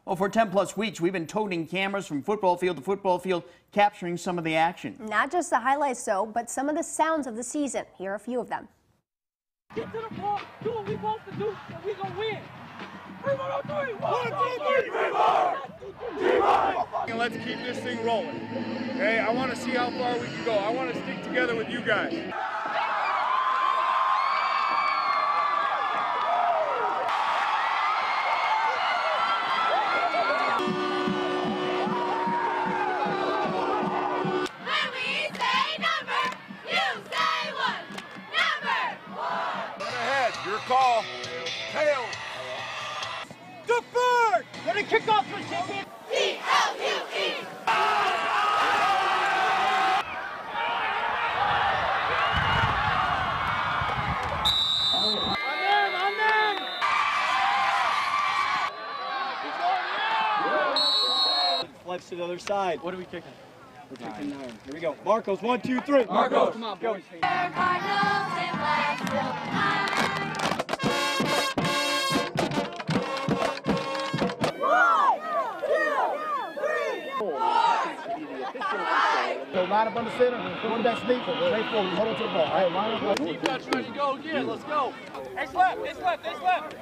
Well, for 10+ weeks, we've been toting cameras from football field to football field, capturing some of the action. Not just the highlights, though, but some of the sounds of the season. Here are a few of them. Get to the ball, do what we supposed to do, and we gonna win. 3, 1, 2, 3, 1, 2, 3, 4. And let's keep this thing rolling. Okay, I want to see how far we can go. I want to stick together with you guys. Your call. Tail. Deferred. Let it kick off for chicken. P-L-U-E. On them. Flex to the other side. What are we kicking? We're kicking 9. Here we go. Marcos, 1, 2, 3. Marcos, come on, go. So line up under center, quarterback sneak, straight forward, hold on to the ball. All right, line up. Defense ready to go again. Let's go. It's left. It's left. It's left.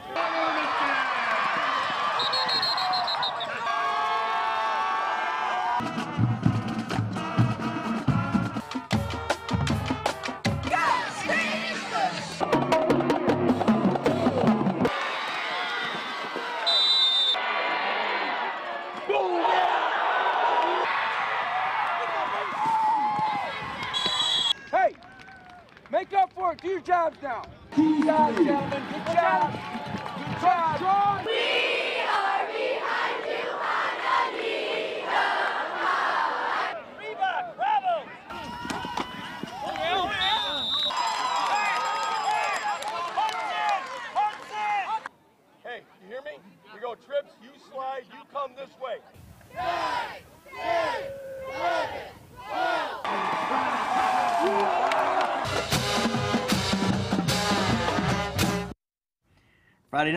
Hey, make up for it. Do your jobs now. Good job, gentlemen. Good job. Good job, John. We are behind you, Ananita. Reebok, bravo. Hey, you hear me? We go trips, you slide, you come this way. 9, 10, 11, 12. Friday night.